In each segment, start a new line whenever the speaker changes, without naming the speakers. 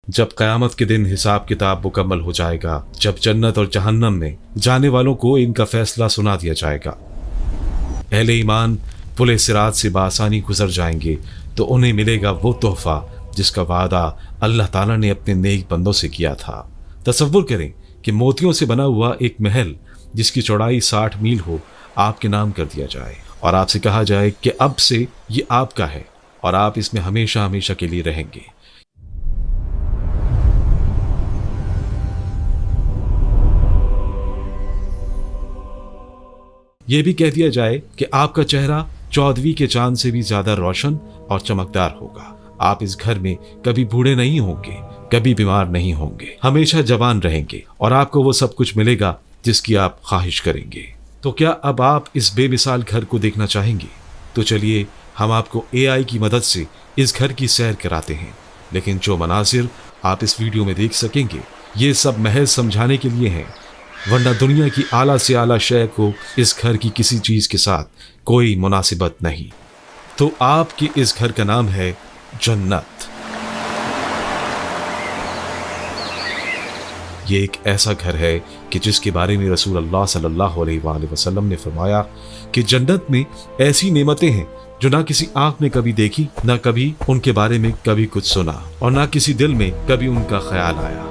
जब क़यामत के दिन हिसाब किताब मुकम्मल हो जाएगा, जब जन्नत और जहन्नम में जाने वालों को इनका फैसला सुना दिया जाएगा, अहले ईमान पुले सिरात से बासानी गुजर जाएंगे तो उन्हें मिलेगा वो तोहफा जिसका वादा अल्लाह ताला ने अपने नेक बंदों से किया था। तसव्वुर करें कि मोतियों से बना हुआ एक महल जिसकी चौड़ाई 60 मील हो आपके नाम कर दिया जाए और आपसे कहा जाए कि अब से ये आपका है और आप इसमें हमेशा हमेशा के लिए रहेंगे। यह भी कह दिया जाए कि आपका चेहरा 14वीं के चांद से भी ज्यादा रोशन और चमकदार होगा। आप इस घर में कभी बूढ़े नहीं होंगे, कभी बीमार नहीं होंगे, हमेशा जवान रहेंगे और आपको वो सब कुछ मिलेगा जिसकी आप ख्वाहिश करेंगे। तो क्या अब आप इस बेमिसाल घर को देखना चाहेंगे? तो चलिए हम आपको AI की मदद से इस घर की सैर कराते हैं। लेकिन जो मनाजिर आप इस वीडियो में देख सकेंगे ये सब महज समझाने के लिए हैं, वरना दुनिया की आला से आला शय को इस घर की किसी चीज के साथ कोई मुनासिबत नहीं। तो आपके इस घर का नाम है जन्नत। ये एक ऐसा घर है कि जिसके बारे में रसूल अल्लाह सल्लल्लाहु अलैहि वसल्लम ने फरमाया कि जन्नत में ऐसी नेमतें हैं जो ना किसी आंख ने कभी देखी, ना कभी उनके बारे में कभी कुछ सुना और ना किसी दिल में कभी उनका ख्याल आया।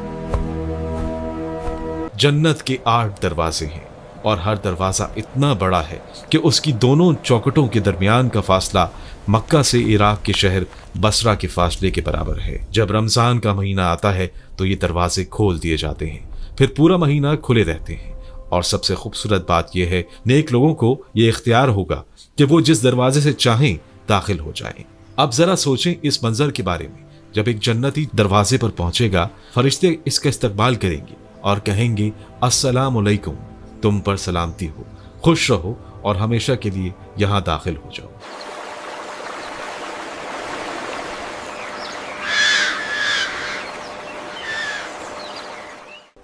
जन्नत के 8 दरवाजे हैं और हर दरवाजा इतना बड़ा है कि उसकी दोनों चौखटों के दरमियान का फासला मक्का से इराक के शहर बसरा के फासले के बराबर है। जब रमजान का महीना आता है तो ये दरवाजे खोल दिए जाते हैं, फिर पूरा महीना खुले रहते हैं। और सबसे खूबसूरत बात यह है, नेक लोगों को ये इख्तियार होगा कि वो जिस दरवाजे से चाहें दाखिल हो जाएं। अब जरा सोचें इस मंजर के बारे में। जब एक जन्नती दरवाजे पर पहुंचेगा, फरिश्ते इसका इस्तकबाल करेंगे और कहेंगे अस्सलाम अलैकुम, तुम पर सलामती हो, खुश रहो और हमेशा के लिए यहां दाखिल हो जाओ।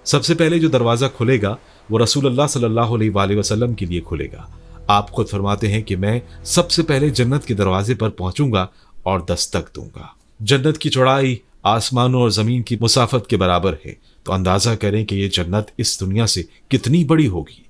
सबसे पहले जो दरवाजा खुलेगा वो रसूलुल्लाह सल्लल्लाहु अलैहि वसल्लम के लिए खुलेगा। आप खुद फरमाते हैं कि मैं सबसे पहले जन्नत के दरवाजे पर पहुंचूंगा और दस्तक दूंगा। जन्नत की चौड़ाई आसमानों और जमीन की मुसाफत के बराबर है, तो अंदाजा करें कि ये जन्नत इस दुनिया से कितनी बड़ी होगी।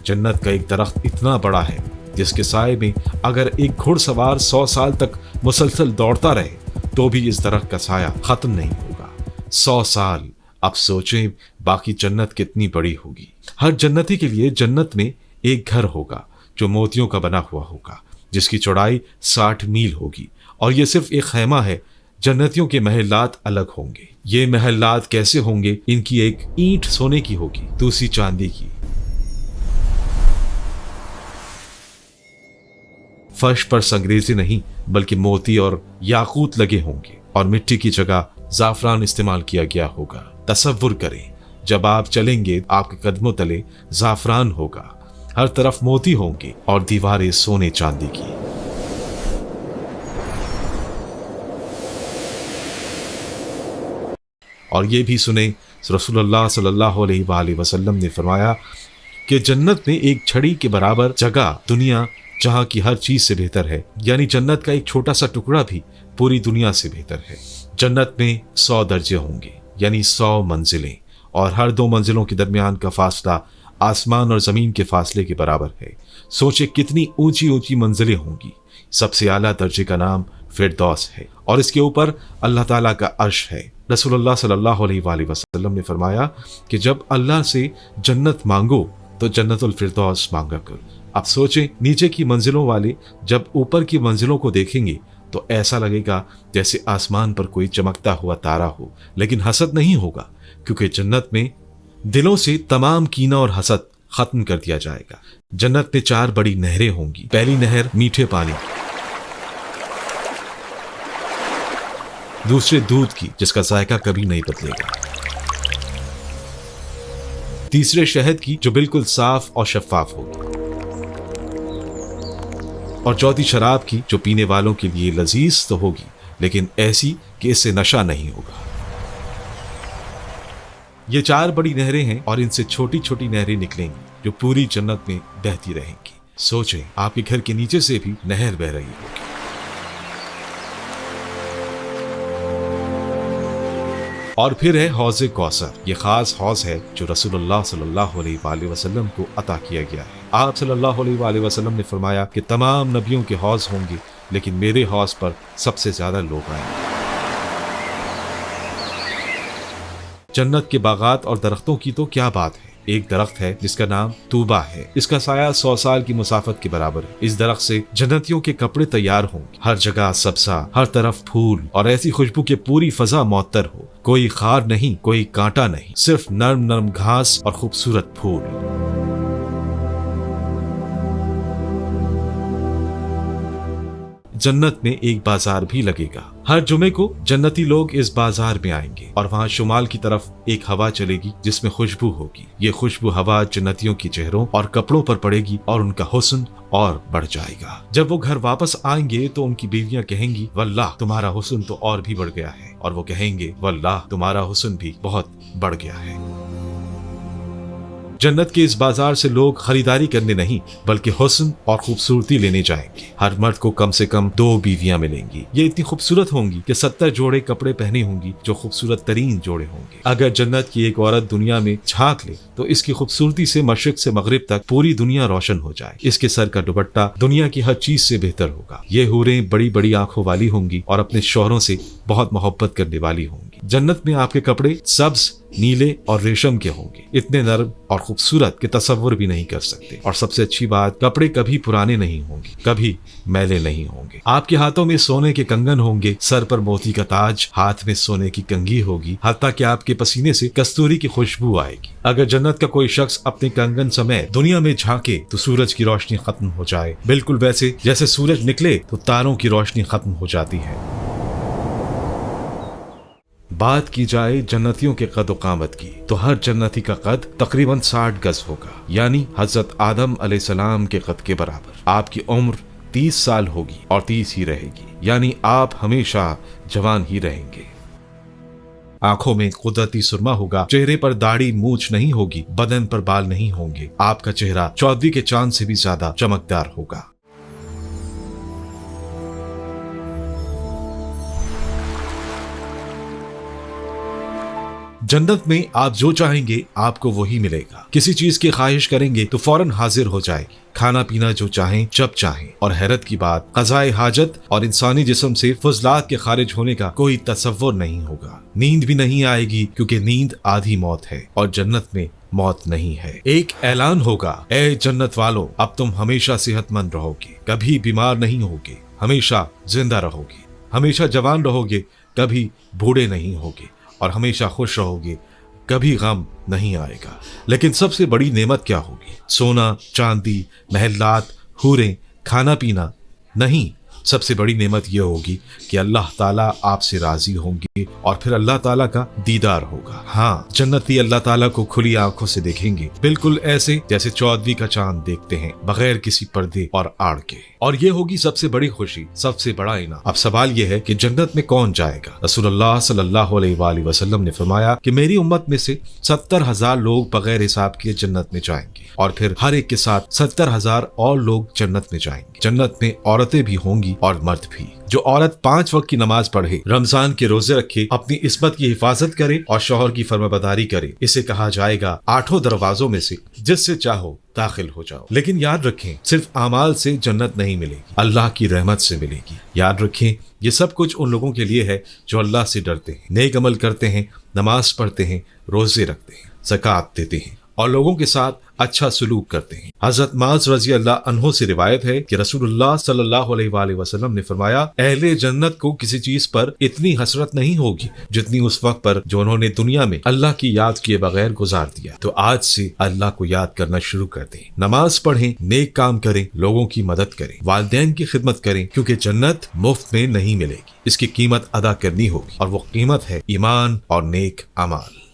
जन्नत का एक दरख्त इतना बड़ा है जिसके साए में अगर एक घुड़सवार 100 साल तक मुसलसल दौड़ता रहे तो भी इस दरख्त का साया खत्म नहीं होगा। 100 साल। अब सोचें बाकी जन्नत कितनी बड़ी होगी। हर जन्नती के लिए जन्नत में एक घर होगा जो मोतियों का बना हुआ होगा, जिसकी चौड़ाई 60 मील होगी और ये सिर्फ एक खैमा है। जन्नतियों के महलात अलग होंगे। ये महलात कैसे होंगे? इनकी एक ईंट सोने की होगी, दूसरी चांदी की। फर्श पर संगरेजे नहीं बल्कि मोती और याकूत लगे होंगे और मिट्टी की जगह जाफरान इस्तेमाल किया गया होगा। तसव्वुर करें, जब आप चलेंगे आपके कदमों तले जाफरान होगा, हर तरफ मोती होंगे और दीवारें सोने चांदी की। और ये भी सुने, रसूलुल्लाह सल्लल्लाहु अलैहि वसल्लम ने फरमाया कि जन्नत में एक छड़ी के बराबर जगह दुनिया जहां की हर चीज से बेहतर है, यानी जन्नत का एक छोटा सा टुकड़ा भी पूरी दुनिया से बेहतर है। जन्नत में 100 दर्जे होंगे, यानी 100 मंजिलें, और हर 2 मंजिलों के दरमियान का फासला आसमान और जमीन के फासले के बराबर है। सोचे कितनी ऊंची ऊंची मंजिलें होंगी। सबसे आला दर्जे का नाम फिरदौस है और इसके ऊपर अल्लाह ताला का अर्श है। रसूलुल्लाह सल्लल्लाहु अलैहि वसल्लम ने फरमाया कि जब अल्लाह से जन्नत मांगो तो जन्नतुल फिरदौस मांगा करो। अब सोचें, नीचे की मंजिलों वाले जब ऊपर की मंजिलों को देखेंगे तो ऐसा लगेगा जैसे आसमान पर कोई चमकता हुआ तारा हो, लेकिन हसद नहीं होगा, क्योंकि जन्नत में दिलों से तमाम कीना और हसद खत्म कर दिया जाएगा। जन्नत में 4 बड़ी नहरें होंगी। पहली नहर मीठे पानी की, दूसरे दूध की जिसका जायका कभी नहीं बदलेगा, तीसरे शहद की जो बिल्कुल साफ और शफाफ होगी, और चौथी शराब की जो पीने वालों के लिए लजीज तो होगी लेकिन ऐसी कि इससे नशा नहीं होगा। ये 4 बड़ी नहरें हैं और इनसे छोटी छोटी नहरें निकलेंगी जो पूरी जन्नत में बहती रहेंगी। सोचें, आपके घर के नीचे से भी नहर बह रही होगी। और फिर है हौज़े कौसर। ये खास हौज़ है जो रसूलुल्लाह सल्लल्लाहु अलैहि वसल्लम को अता किया गया है। आप सल्लल्लाहु अलैहि वसल्लम ने फरमाया कि तमाम नबियों के हौज़ होंगे, लेकिन मेरे हौज़ पर सबसे ज्यादा लोग आएंगे। जन्नत के बागात और दरख्तों की तो क्या बात है। एक दरख्त है जिसका नाम तूबा है। इसका साया 100 साल की मुसाफत के बराबर है। इस दरख्त से जन्नतियों के कपड़े तैयार होंगे। हर जगह सब्जा, हर तरफ फूल और ऐसी खुशबू के पूरी फजा मुअत्तर हो। कोई खार नहीं, कोई कांटा नहीं, सिर्फ नरम नरम घास और खूबसूरत फूल। जन्नत में एक बाजार भी लगेगा। हर जुमे को जन्नती लोग इस बाजार में आएंगे और वहाँ शुमाल की तरफ एक हवा चलेगी जिसमें खुशबू होगी। ये खुशबू हवा जन्नतियों के चेहरों और कपड़ों पर पड़ेगी और उनका हुस्न और बढ़ जाएगा। जब वो घर वापस आएंगे तो उनकी बीवियां कहेंगी, वल्लाह तुम्हारा हुस्न तो और भी बढ़ गया है, और वो कहेंगे, वल्लाह तुम्हारा हुस्न भी बहुत बढ़ गया है। जन्नत के इस बाजार से लोग खरीदारी करने नहीं बल्कि हुस्न और खूबसूरती लेने जाएंगे। हर मर्द को कम से कम 2 बीवियां मिलेंगी। ये इतनी खूबसूरत होंगी कि 70 जोड़े कपड़े पहने होंगी जो खूबसूरत तरीन जोड़े होंगे। अगर जन्नत की एक औरत दुनिया में झांक ले तो इसकी खूबसूरती से मशरिक से मगरिब तक पूरी दुनिया रोशन हो जाए। इसके सर का दुपट्टा दुनिया की हर चीज से बेहतर होगा। ये हूरें बड़ी बड़ी आंखों वाली होंगी और अपने शौहरों से बहुत मोहब्बत करने वाली होंगी। जन्नत में आपके कपड़े सब्ज, नीले और रेशम के होंगे, इतने नरम और खूबसूरत कि तसव्वुर भी नहीं कर सकते। और सबसे अच्छी बात, कपड़े कभी पुराने नहीं होंगे, कभी मैले नहीं होंगे। आपके हाथों में सोने के कंगन होंगे, सर पर मोती का ताज, हाथ में सोने की कंघी होगी, हत्ता कि आपके पसीने से कस्तूरी की खुशबू आएगी। अगर जन्नत का कोई शख्स अपने कंगन समेत दुनिया में झांके तो सूरज की रोशनी खत्म हो जाए, बिल्कुल वैसे जैसे सूरज निकले तो तारों की रोशनी खत्म हो जाती है। बात की जाए जन्नतियों के कद कामत की तो हर जन्नती का कद तकरीबन 60 गज होगा, यानी हजरत आदम अलैहिस्सलाम के कद के बराबर। आपकी उम्र 30 साल होगी और 30 ही रहेगी, यानी आप हमेशा जवान ही रहेंगे। आंखों में कुदरती सुरमा होगा, चेहरे पर दाढ़ी मूछ नहीं होगी, बदन पर बाल नहीं होंगे। आपका चेहरा चौदवी के चांद से भी ज्यादा चमकदार होगा। जन्नत में आप जो चाहेंगे आपको वही मिलेगा। किसी चीज की ख्वाहिश करेंगे तो फौरन हाजिर हो जाएगी। खाना पीना जो चाहें जब चाहें। और हैरत की बात, क़ज़ाए हाजत और इंसानी जिस्म से फजलात के खारिज होने का कोई तसव्वुर नहीं होगा। नींद भी नहीं आएगी क्योंकि नींद आधी मौत है और जन्नत में मौत नहीं है। एक ऐलान होगा, ए जन्नत वालों, अब तुम हमेशा सेहतमंद रहोगे, कभी बीमार नहीं होगे, हमेशा जिंदा रहोगे, हमेशा जवान रहोगे, कभी बूढ़े नहीं होगे और हमेशा खुश रहोगे, कभी गम नहीं आएगा। लेकिन सबसे बड़ी नेमत क्या होगी? सोना, चांदी, महलात, हूरें, खाना पीना नहीं। सबसे बड़ी नेमत यह होगी कि अल्लाह ताला आपसे राजी होंगे और फिर अल्लाह ताला का दीदार होगा। हाँ, जन्नती अल्लाह ताला को खुली आंखों से देखेंगे, बिल्कुल ऐसे जैसे चौदवी का चांद देखते हैं, बगैर किसी पर्दे और आड़ के। और ये होगी सबसे बड़ी खुशी, सबसे बड़ा इनाम। अब सवाल यह है कि जन्नत में कौन जाएगा? रसूलुल्लाह सल्लल्लाहु अलैहि वसल्लम ने फरमाया कि मेरी उम्मत में से 70,000 लोग बगैर हिसाब के जन्नत में जाएंगे और फिर हर एक के साथ 70,000 और लोग जन्नत में जाएंगे। जन्नत में औरतें भी होंगी और मर्द भी। जो औरत 5 वक्त की नमाज पढ़े, रमजान के रोजे रखे, अपनी इस्मत की हिफाजत करे और शौहर की फरमाबरदारी करे, इसे कहा जाएगा 8 दरवाजों में से जिससे चाहो दाखिल हो जाओ। लेकिन याद रखें, सिर्फ आमाल से जन्नत नहीं मिलेगी, अल्लाह की रहमत से मिलेगी। याद रखें, ये सब कुछ उन लोगों के लिए है जो अल्लाह से डरते हैं, नेक अमल करते हैं, नमाज पढ़ते हैं, रोजे रखते हैं, ज़कात देते हैं और लोगों के साथ अच्छा सलूक करते हैं। हजरत माज रजी अल्लाह अन्हो से रिवायत है कि रसूलुल्लाह सल्लल्लाहु अलैहि वसल्लम ने फरमाया, अहले जन्नत को किसी चीज पर इतनी हसरत नहीं होगी जितनी उस वक्त पर जो उन्होंने दुनिया में अल्लाह की याद किए बगैर गुजार दिया। तो आज से अल्लाह को याद करना शुरू कर दें, नमाज पढ़ें, नेक काम करें, लोगों की मदद करें, वालिदैन की खिदमत करें, क्योंकि जन्नत मुफ्त में नहीं मिलेगी, इसकी कीमत अदा करनी होगी और वो कीमत है ईमान और नेक अमाल।